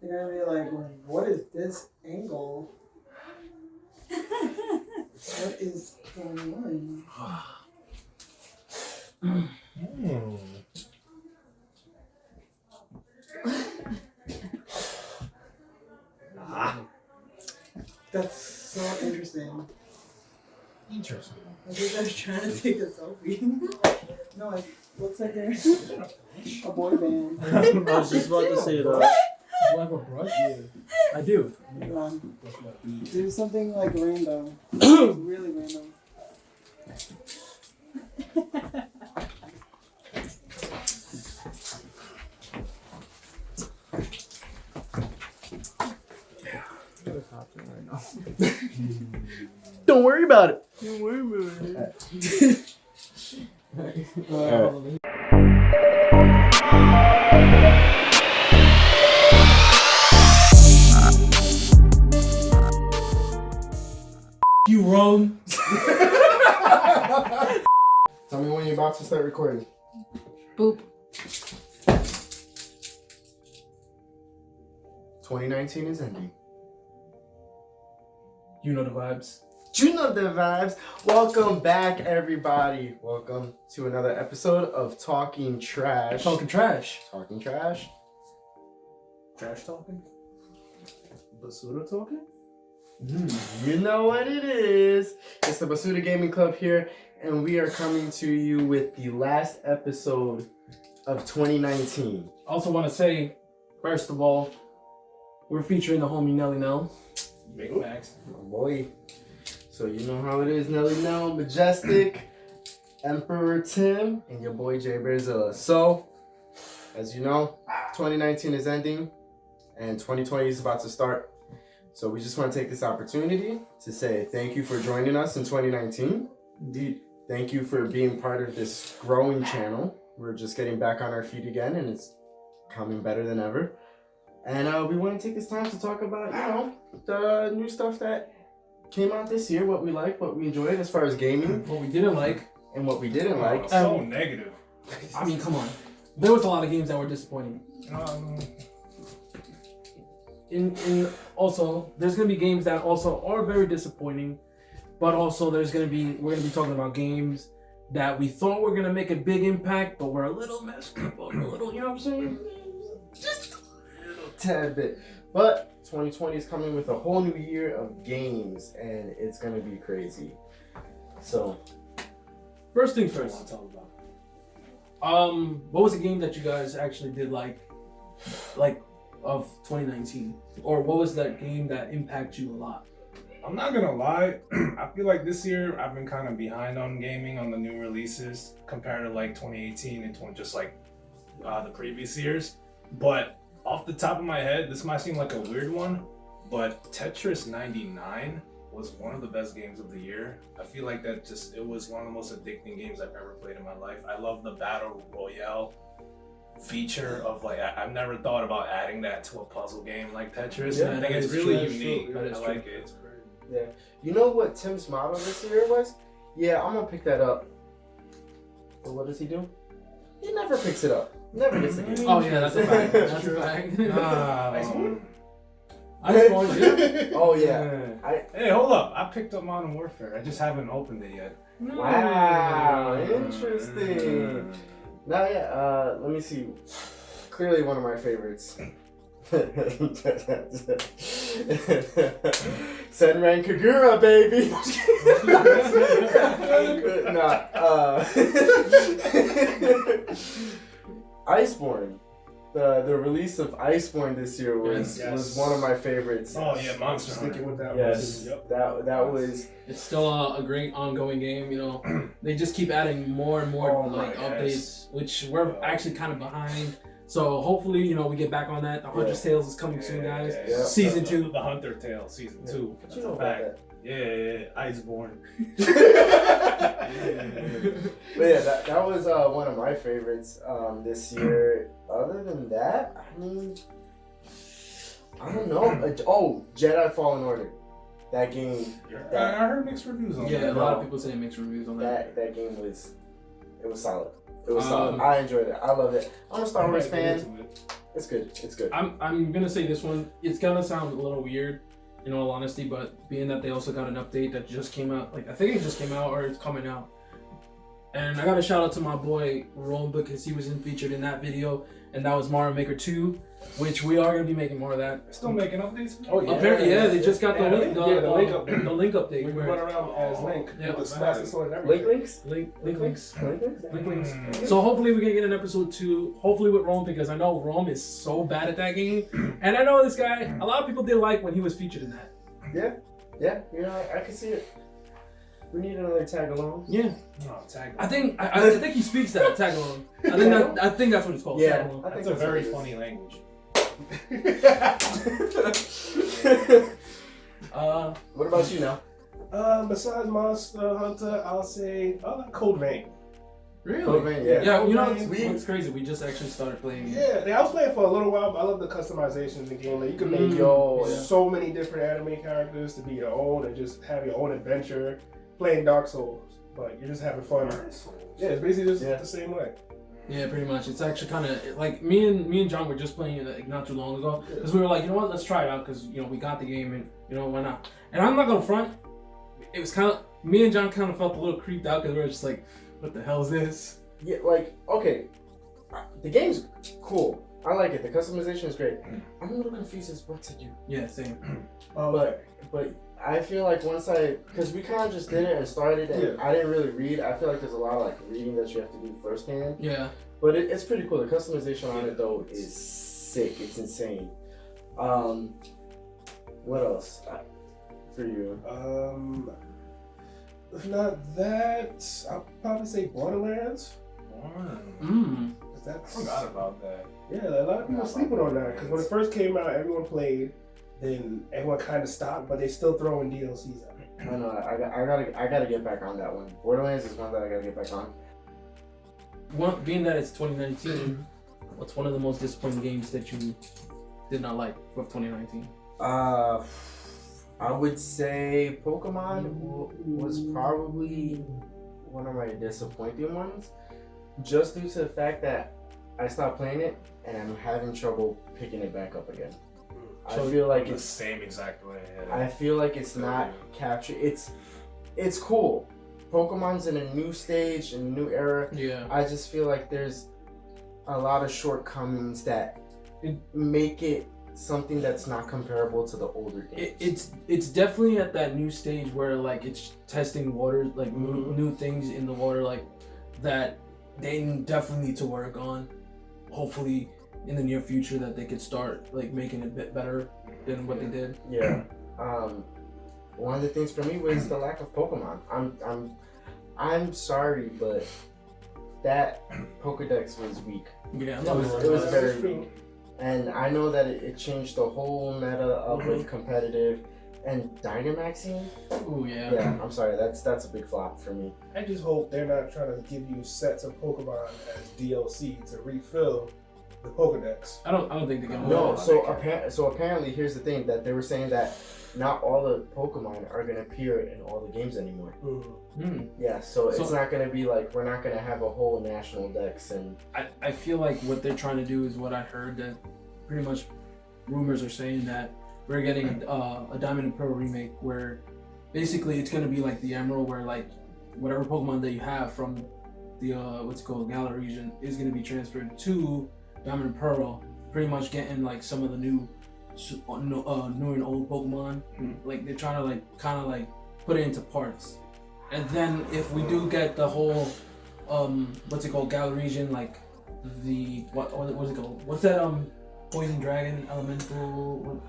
They're gonna be like, what is this angle? What is going on? That's so interesting. Interesting. I think they're trying to take a selfie. No, it looks like they're a boy band. I was just about to say that. Do you have a brush? Yeah. I do. Do something like random. Really random. What's happening right now? Don't worry about it. Don't worry about it. You wrong. Tell me when you're about to start recording. Boop. 2019 is ending. You know the vibes. You know the vibes. Welcome back, everybody. Welcome to another episode of Talking Trash. Talking trash. Talking Trash. Trash talking? Basura talking? You know what it is. It's the Basura Gaming Club here, and we are coming to you with the last episode of 2019. Also want to say, first of all, we're featuring the homie Nelly Nell. Big facts. Oh boy. So you know how it is, Nelly Nell, Majestic, Emperor Tim, and your boy Jay Bearzilla. So, as you know, 2019 is ending, and 2020 is about to start. So we just want to take this opportunity to say thank you for joining us in 2019. Indeed. Thank you for being part of this growing channel. We're just getting back on our feet again, and it's coming better than ever. And we want to take this time to talk about, you know, the new stuff that came out this year, what we liked, what we enjoyed as far as gaming. What we didn't like. And what we didn't like. So negative. I mean, come on. There was a lot of games that were disappointing. In also, there's gonna be games that also are very disappointing, but also we're gonna be talking about games that we thought were gonna make a big impact, but were a little messed up, a little, you know what I'm saying? Just a little tad bit. But 2020 is coming with a whole new year of games, and it's gonna be crazy. So, First things first. What was a game that you guys actually did like of 2019, or what was that game that impacted you a lot? I'm not gonna lie, I feel like this year I've been kind of behind on gaming on the new releases compared to like 2018 and the previous years. But off the top of my head, this might seem like a weird one, but Tetris 99 was one of the best games of the year. I feel like it was one of the most addicting games I've ever played in my life. I love the Battle Royale feature of I've never thought about adding that to a puzzle game like Tetris. Yeah, and I think it's really unique. I like it. yeah. You know what Tim's motto this year was? Yeah, I'm gonna pick that up. But what does he do? He never picks it up. Never gets the game. Oh yeah, that's a fact. That's a fact. Oh yeah. Hey, hold up! I picked up Modern Warfare. I just haven't opened it yet. Wow, interesting. Now, yeah, let me see. Clearly one of my favorites. Senran Kagura, baby! Iceborne. The release of Iceborne this year was one of my favorites. Oh yeah, Monster Hunter. Sticking with that. Yes, that was. It's still a great ongoing game. You know, they just keep adding more and more updates, which we're actually kind of behind. So hopefully, you know, we get back on that. The Hunter's Tales is coming soon, guys. Yeah. Season 2. The Hunter Tale, Season 2. What That's you know a about fact. that? Yeah, Iceborne. But yeah, that was one of my favorites this year. Other than that, I mean, I don't know. Jedi Fallen Order. That game. I heard mixed reviews on that. Yeah, a lot of people say mixed reviews on that. That game was solid. It was solid. I enjoyed it. I loved it. I'm a Star Wars fan. It's good. It's good. I'm gonna say this one. It's gonna sound a little weird, in all honesty, but being that they also got an update that just came out, like I think it just came out or it's coming out. And I got a shout out to my boy Rome because he was featured in that video, and that was Mario Maker 2, which we are gonna be making more of that. Still making updates? Oh yeah. Apparently, yeah, they just got the link update. the link update. We where- run around as Link. Yeah. With the smash and sword and Link everything. links? Link links. Link links? Link links. Mm. So hopefully we can get an episode 2, hopefully with Rome, because I know Rome is so bad at that game. And I know this guy, a lot of people did like when he was featured in that. Yeah, you know, I can see it. We need another tag along. Yeah. Oh, tag. I think he speaks that, tag along. I think that's what it's called. Yeah. Tag along. I think That's a very what it funny language. What about you now? Besides Monster Hunter, I'll say Code Vein. Really? Code Vein, yeah. Yeah, you know Code Vein. what's crazy? We just actually started playing it. Yeah, I was playing for a little while, but I love the customization in the game. Like you can make so many different anime characters to be your own and just have your own adventure playing Dark Souls. But you're just having fun. Yeah, it's basically just the same way. Yeah, pretty much. It's actually kind of like me and John were just playing it like not too long ago because we were like, you know what, let's try it out because you know we got the game and you know why not? And I'm not gonna front. It was kind of me and John kind of felt a little creeped out because we were just like, what the hell is this? Yeah, like, okay. The game's cool. I like it. The customization is great. I'm a little confused as what to do. Yeah, same. But I feel like because we kind of just did it and started it, and I didn't really read. I feel like there's a lot of like reading that you have to do firsthand. Yeah. But it's pretty cool. The customization on it though is sick. It's insane. What else for you? If not that, I'll probably say Borderlands. Mm. 'Cause I that's forgot about that. yeah, a lot of people sleeping on that because when it first came out, everyone played. Then everyone kind of stopped, but they still throwing DLCs at it. I don't know. I gotta get back on that one. Borderlands is one that I gotta get back on. One, being that it's 2019, what's one of the most disappointing games that you did not like with 2019? I would say Pokemon was probably one of my disappointing ones, just due to the fact that I stopped playing it and I'm having trouble picking it back up again. I feel like the it's same exact way. I feel like it's not captured. It's cool. Pokemon's in a new stage, in a new era. Yeah. I just feel like there's a lot of shortcomings that make it something that's not comparable to the older games. It's definitely at that new stage where like it's testing water, like new things in the water, like that they definitely need to work on. Hopefully in the near future that they could start like making it a bit better than what they did. Yeah. One of the things for me was the lack of Pokemon. I'm sorry, but that Pokedex was weak. Yeah, It was very weak. And I know that it changed the whole meta up with competitive and Dynamaxing. Oh yeah. Yeah, I'm sorry, that's a big flop for me. I just hope they're not trying to give you sets of Pokemon as DLC to refill the Pokedex. I don't think they're gonna. No, so apparently here's the thing that they were saying that not all the Pokemon are gonna appear in all the games anymore. Yeah, so it's not gonna be like we're not gonna have a whole national dex and I feel like what they're trying to do is what I heard that pretty much rumors are saying that we're getting a Diamond and Pearl remake where basically it's gonna be like the Emerald where like whatever Pokemon that you have from the what's it called Galar region is gonna be transferred to Diamond and Pearl, pretty much getting like some of the new and old Pokemon. Like they're trying to like kind of like put it into parts. And then if we do get the whole what's it called Galar region, like the what's it called? What's that Poison Dragon Elemental?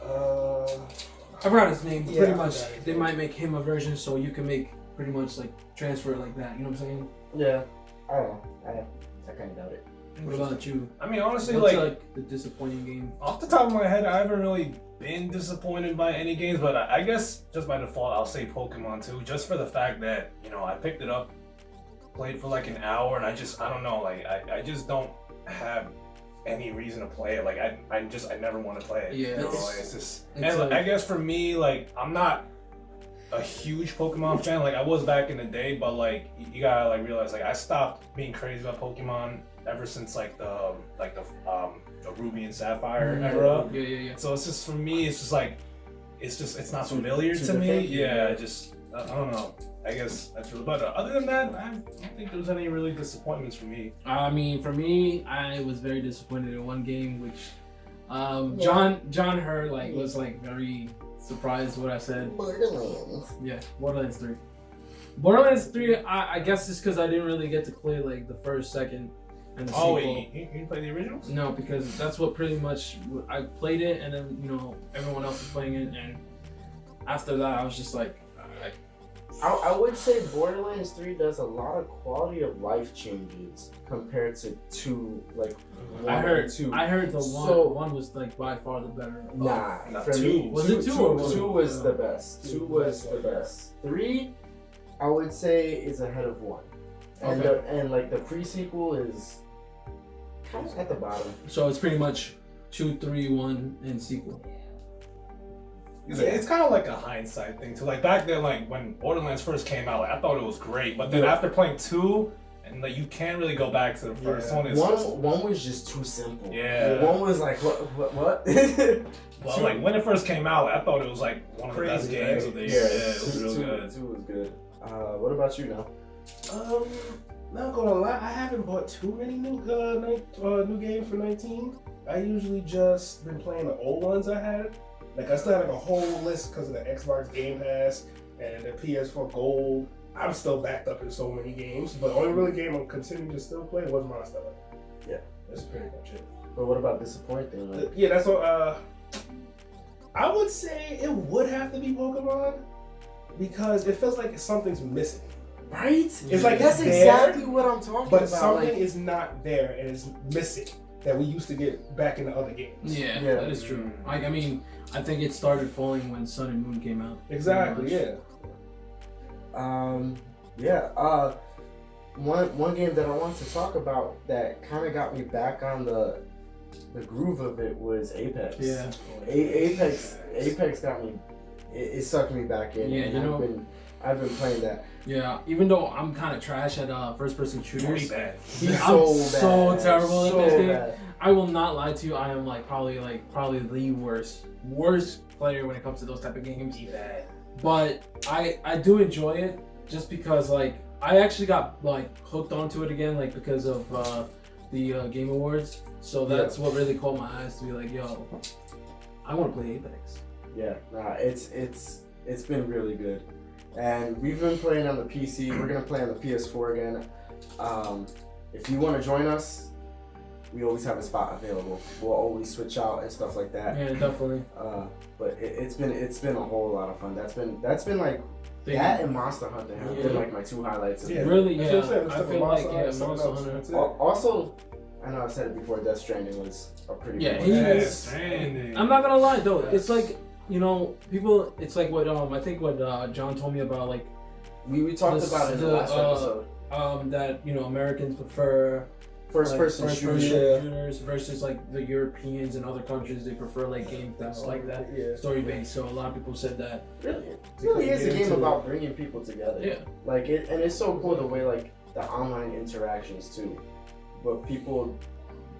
I forgot his name. But pretty much they might make him a version so you can make pretty much like transfer it like that. You know what I'm saying? yeah, I don't know. I kind of doubt it. What about you? I mean, honestly, What's like the disappointing game? off the top of my head, I haven't really been disappointed by any games, but I guess just by default, I'll say Pokemon too, just for the fact that I picked it up, played for like an hour, and I don't know, like I just don't have any reason to play it. Like I never want to play it. Yeah, it's just. it's And like- I guess for me, like I'm not a huge Pokemon fan. Like I was back in the day, but like you gotta like realize like I stopped being crazy about Pokemon ever since like the Ruby and Sapphire era. Yeah. So it's just for me, it's just like it's not familiar too to me. different? Yeah, I don't know. I guess that's really. But other than that, I don't think there was any really disappointments for me. I mean, for me, I was very disappointed in one game, which John heard was very surprised what I said. Borderlands. Yeah, Borderlands 3. Borderlands 3, I guess it's because I didn't really get to play like the first, second, and the sequel. Wait, you played the originals? No, because that's what pretty much I played it, and then everyone else was playing it, and after that I was just like, I would say Borderlands 3 does a lot of quality of life changes compared to 2, like 1 I heard and 2. I heard the So- one was like by far the better. Nah, for 2. me, Was it 2 or 1? 2 was the best. 2 was the best. 3, I would say, is ahead of 1. And Okay. the pre-sequel is kind of at the bottom. So it's pretty much 2, 3, 1, and sequel. It's kind of like a hindsight thing too. Like back then, like when Borderlands first came out, I thought it was great. But then after playing 2, and like you can't really go back to the first one. It's One was just too simple. Yeah. One was like what? Well, like when it first came out, I thought it was like one of the best Crazy, games right? of the year. Yeah, it was 2 real good. was good. What about you now? Not gonna lie, I haven't bought too many new games for 19. I usually just been playing the old ones I had. Like I still have like a whole list because of the Xbox Game Pass and the PS4 Gold. I'm still backed up in so many games, but the only really game I'm continuing to still play was Monster Hunter. Yeah, that's pretty much it. But what about disappointing? Like, Yeah, that's what. I would say it would have to be Pokemon because it feels like something's missing. right? It's like That's it's there, exactly what I'm talking but about. something like, is not there and it's missing that we used to get back in the other games. Yeah, Yeah. that is true. I mean, I think it started falling when Sun and Moon came out. Exactly. Yeah. One game that I wanted to talk about that kind of got me back on the groove of it was Apex. Yeah. Apex got me. It sucked me back in. Yeah, and I've been playing that. Yeah, even though I'm kind of trash at first-person shooters, Pretty bad. He's I'm so so bad. terrible at So this game. bad. I will not lie to you. I am probably the worst player when it comes to those type of games. But I do enjoy it just because I actually got hooked onto it again because of the Game Awards. So that's what really caught my eyes to be like, yo, I want to play Apex. Yeah, it's been really good, and we've been playing on the PC. We're gonna play on the PS4 again. If you want to join us, we always have a spot available. We'll always switch out and stuff like that. Yeah, definitely. But it's been a whole lot of fun. That's been like that and Monster Hunter have been like my 2 highlights. Yeah. Really, That's yeah. what I'm saying. I Stuff feel with like Monster Monster Hunter, Hunter. that's it. Also, I know I've said it before. Death Stranding was a pretty Yeah, good he one. is. I'm not gonna lie though. It's people. It's like what I think what John told me about We talked about it in the last episode. that Americans prefer First-person shooters versus the Europeans and other countries. They prefer games that's like that, Yeah. story based. So a lot of people said that. It really is a game about bringing people together. Yeah. And it's so cool the way the online interactions too. What people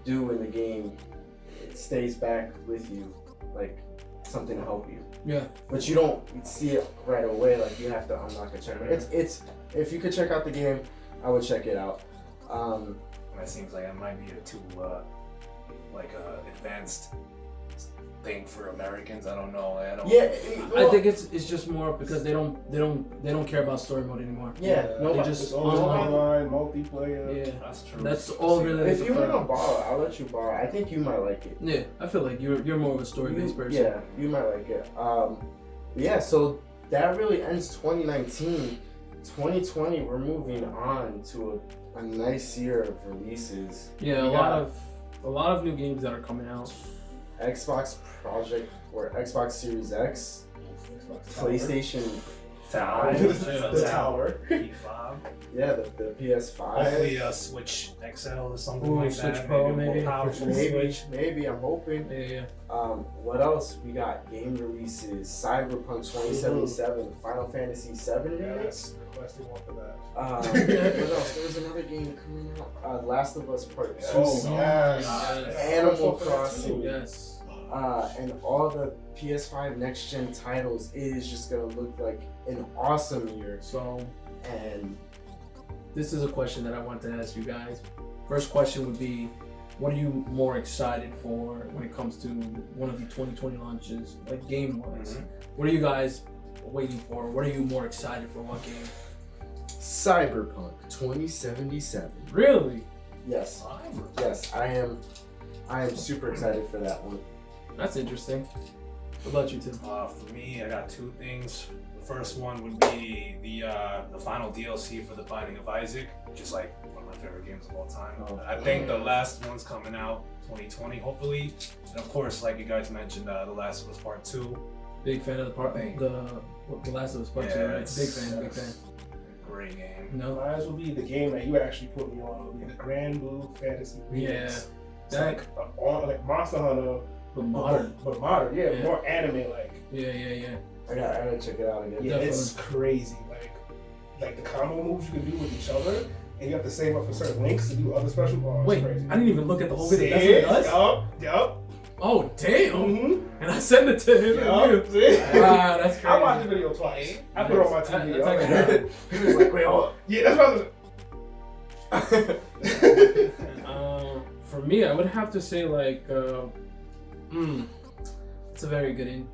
do in the game, it stays back with you, something to help you. Yeah. But you don't see it right away. You have to unlock a checker. It's if you could check out the game, I would check it out. That seems like it might be a too advanced thing for Americans. I don't know. I think it's just more because they don't care about story mode anymore. Yeah, They nobody. just It's all online, multiplayer. Yeah, That's true. that's all really. If you prefer. want to borrow, I'll let you borrow. I think you might like it. Yeah, I feel like you're more of a story based person. Yeah, you might like it. Yeah, so that really ends 2019. 2020, we're moving on to a nice year of releases. Yeah, We a got lot of new games that are coming out. Xbox Project or Xbox Series X, PlayStation Tower. The tower. P5. Yeah, the PS5. Hopefully a Switch XL or something Ooh, like Switch that. Pro, maybe a maybe. more powerful Maybe, Switch. maybe, I'm hoping. Yeah. What else? We got game releases, Cyberpunk 2077, Final Fantasy 7 Yeah, remake. that's requesting one for that. What else? There was another game coming out. Last of Us Part 2. Oh, yes. Yes. Animal Crossing. Yes. And all the PS5 next gen titles, it is just gonna look like an awesome year. So And this is a question that I want to ask you guys. First question would be, what are you more excited for when it comes to one of the 2020 launches, like game-wise? What are you guys waiting for? What are you more excited for? What game? Cyberpunk 2077. Really? Yes, yes, I am super excited for that one. That's interesting. What about you, Tim? For me, I got two things. The first one would be the final DLC for The Binding of Isaac, which is like one of my favorite games of all time. Oh. I think the last one's coming out 2020, hopefully. And of course, like you guys mentioned, The Last of Us Part 2. Big fan of the Last of Us Part 2, right? it's- Big fan. Great game. No? Might as well be the game that you actually put me on. It'll be the Grand Blue Fantasy Remix. Yeah. It's That, like Monster Hunter, but modern. but modern. Yeah, Yeah. more anime like. Yeah. I gotta check it out again. Yeah, it's crazy. Like the combo moves you can do with each other, and you have to save up for certain links to do other special bars. Wait, crazy. I didn't even look at the whole video. That's what it does? Yup. Oh, damn. Mm-hmm. And I sent it to him. Wow, that's crazy. I watched the video twice. I put it on my TV. That's I was actually like, He was like, wait, hold up. yeah, that's what I was. For me, I would have to say like, it's a very good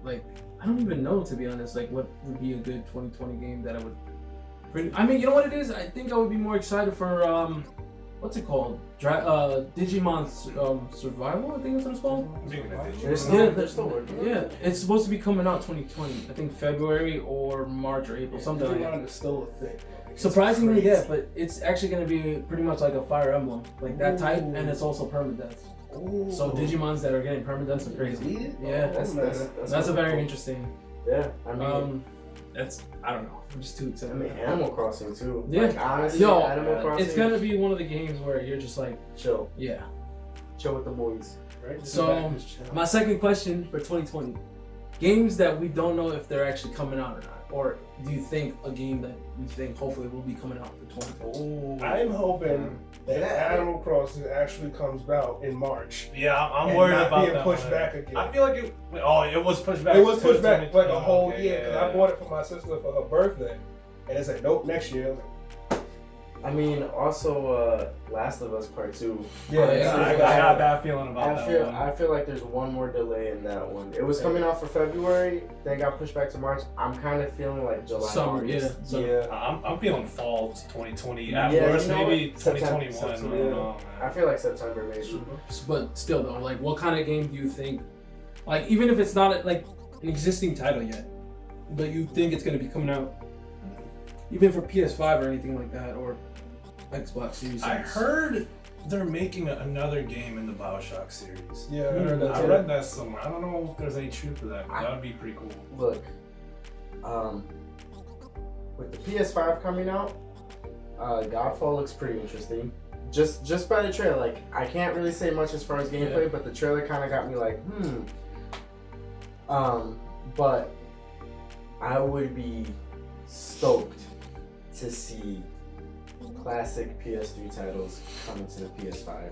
I don't even know, to be honest. Like, what would be a good 2020 game that I would? I mean, you know what it is? I think I would be more excited for what's it called? Digimon Survival. I think that's what it's called. They're still working. Yeah, it's supposed to be coming out 2020. I think February or March or April, something like that. Digimon is still a thing. Surprisingly, It's yeah, crazy. but it's actually going to be pretty much like a Fire Emblem, like that type, and it's also permadeath. Ooh. So Digimons that are getting permadeath are crazy. Yeah, that's a very interesting. Yeah, I mean, I don't know. I'm just too I excited. mean, Animal Crossing too. Yeah. Like, honestly, Yo, Animal Crossing. it's gonna be one of the games where you're just like, chill yeah. with the boys. Right? So, my second question for 2020: games that we don't know if they're actually coming out or not, or do you think a game that we think hopefully will be coming out for 2020? I'm hoping that Animal Crossing actually comes out in March. Yeah, I'm and worried not about being that pushed one. back again. I feel like it was pushed back. It was pushed to back like a 2020. whole Okay, year because I bought it for my sister for her birthday, and it's like nope next year. I mean, also, Last of Us Part 2. I got a bad feeling about that one. I feel like there's one more delay in that one. It was coming out for February, then got pushed back to March. I'm kind of feeling like July. Summer, August. yeah. So, Yeah, I'm feeling fall 2020. At Yeah, worst, you know maybe what? 2021. September. I don't know, I man. feel like September maybe. But still, though, like, what kind of game do you think? Like, even if it's not like an existing title yet, but you think it's gonna be coming out, even for PS5 or anything like that, or Xbox Series I X. heard they're making another game in the BioShock series. Yeah, I heard that I too. read that somewhere. I don't know if there's any truth to that, but that would be pretty cool. Look, with the PS5 coming out, Godfall looks pretty interesting. Just by the trailer, like I can't really say much as far as gameplay, but the trailer kind of got me like, But I would be stoked to see classic PS3 titles coming to the PS5.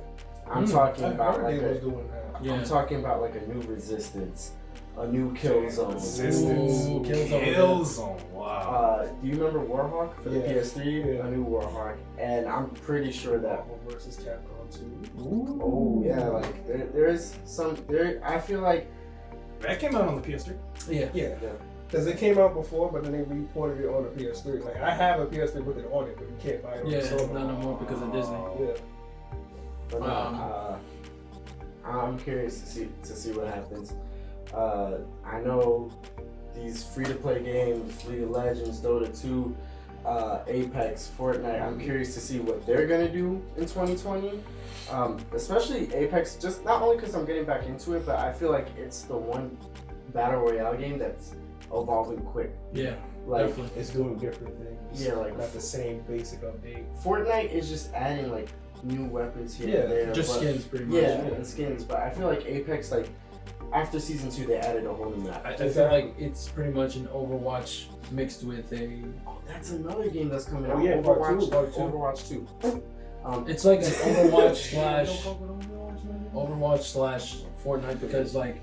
I'm talking I about heard like they was a, doing that. Yeah. I'm talking about like a new Resistance, a new Killzone. Resistance. Ooh, Killzone. Wow. Do you remember Warhawk for the Yeah. PS3? Yeah. A new Warhawk, and I'm pretty sure that. Marvel versus Capcom 2. Oh yeah, like there is some there. I feel like That came out on the PS3. Yeah. Yeah, because it came out before, but then they reported it on the PS3. Like I have a PS3 with it on it, but you can't buy it on Yeah, the store. not no more because of Disney. Yeah. but I'm curious to see what happens. I know these free-to-play games, League of Legends, Dota 2, Apex, Fortnite. I'm curious to see what they're gonna do in 2020. Especially Apex, just not only because I'm getting back into it, but I feel like it's the one battle royale game that's evolving quick. Yeah. Like, Definitely. It's doing different things. Yeah, like- not the same basic update. Fortnite is just adding like new weapons here Yeah, and there. Just but, skins, pretty much. Yeah, and skins. But I feel like Apex, like after season 2, they added a whole new map. I feel like it's pretty much an Overwatch mixed with a. Oh, that's another game that's coming Oh, out. yeah, part two, Overwatch 2. It's like an Overwatch slash Fortnite because like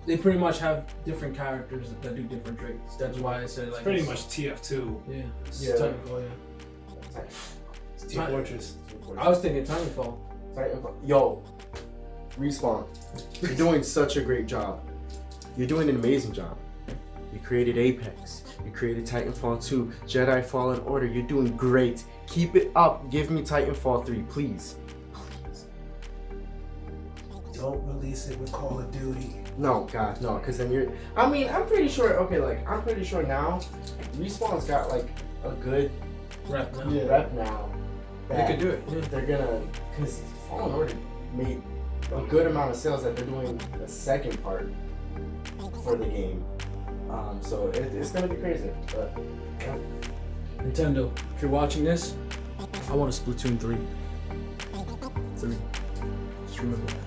they pretty much have different characters that do different traits. That's why I said like Pretty much TF2. Yeah. It's Yeah. Titanfall, yeah. It's Team Fortress. I was thinking Titanfall. Titanfall. Yo, Respawn, you're doing such a great job. You're doing an amazing job. You created Apex. You created Titanfall 2, Jedi Fallen Order. You're doing great. Keep it up. Give me Titanfall 3, please. Don't release it with Call of Duty. No, God, no, because then you're. I mean, I'm pretty sure. Okay, like I'm pretty sure now, Respawn's got like a good Rep now. rep now. They could do it. Yeah. They're gonna, because Fallen Order made a good amount of sales that they're doing the second part for the game. So it's gonna be crazy. But yeah. Nintendo, if you're watching this, I want a Splatoon 3. 3. Just remember that.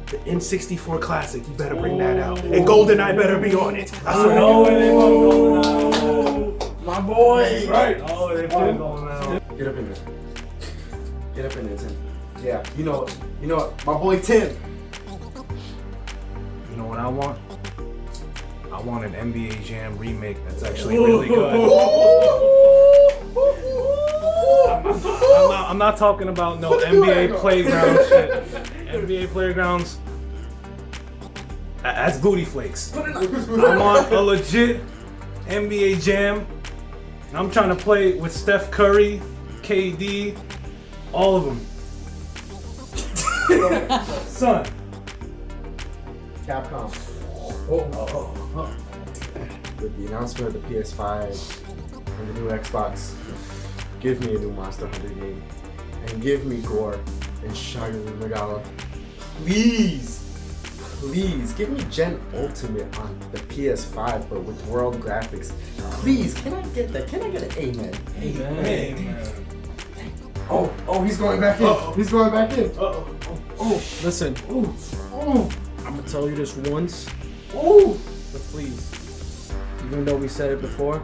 The N64 Classic, you better bring that out. And GoldenEye better be on it. I swear to Oh, God. they going out. My boy! Right. Oh, they going out. Get up in there. Get up in there, Tim. Yeah, you know what? My boy Tim. You know what I want? I want an NBA Jam remake that's actually really good. I'm not talking about no NBA Playground shit. NBA Playgrounds. That's booty flakes. I want a legit NBA Jam. I'm trying to play with Steph Curry, KD, all of them. Son. Capcom. With the announcement of the PS5 and the new Xbox, give me a new Monster Hunter game. And give me Gore and Shaggy Magala. Please! Please, give me Gen Ultimate on the PS5 but with world graphics. Please, can I get that? Can I get an amen? Amen. Oh, he's going back in. He's going back in. Listen, I'm gonna tell you this once, Oh! but please, even though we said it before,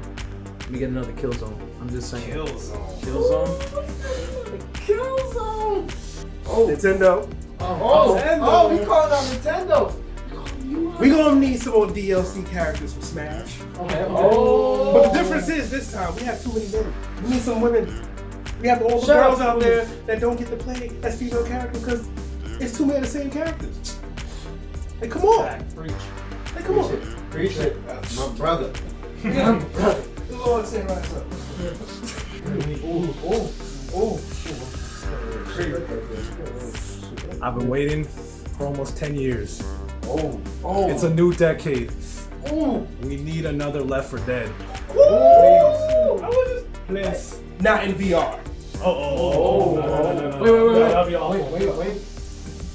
we get another Killzone. I'm just saying. Killzone. Killzone? Killzone! Nintendo. We called out Nintendo. We gonna need some more DLC characters for Smash. Okay. But the difference is this time we have too many men. We need some women. We have all the Shut girls up. out there that don't get to play as female characters because it's too many of the same characters. Like, come on. Preach. Like, come on. Appreciate it. My brother. Lord, say right up. I've been waiting for almost 10 years. Oh. It's a new decade. Ooh. We need another Left 4 Dead. Please. Not in VR. Wait.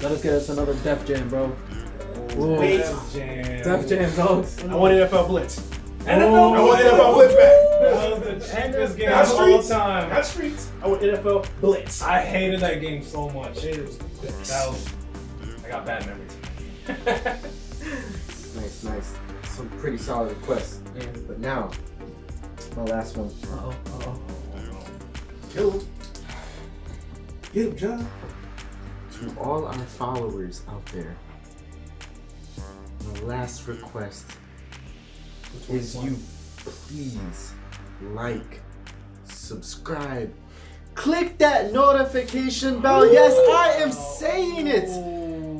Let us get us another Def Jam, bro. Wait. Def Jam, dogs. I want NFL Blitz. I want NFL Blitz back. That was the cheapest game Not of all Streets. time. Not Streets. I want NFL Blitz. I hated that game so much. I got bad memories. Nice. Some pretty solid requests. But now, my last one. Kill him. Get him, John. To all our followers out there, my last request is you please like, subscribe, click that notification bell. Yes, I am saying it.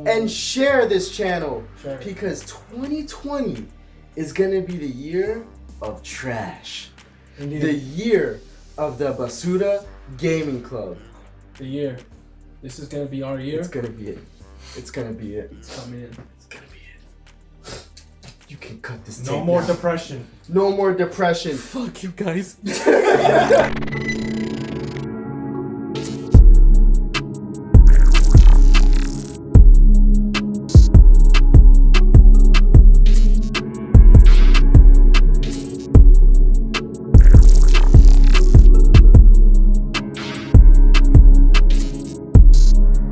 And share this channel because 2020 is gonna be the year of trash. Indeed. The year of the Basura Gaming Club. The year. This is gonna be our year. It's gonna be it. It's gonna be it. It's coming in. It's gonna be it. You can cut this No tape more now. depression. No more depression. Fuck you guys.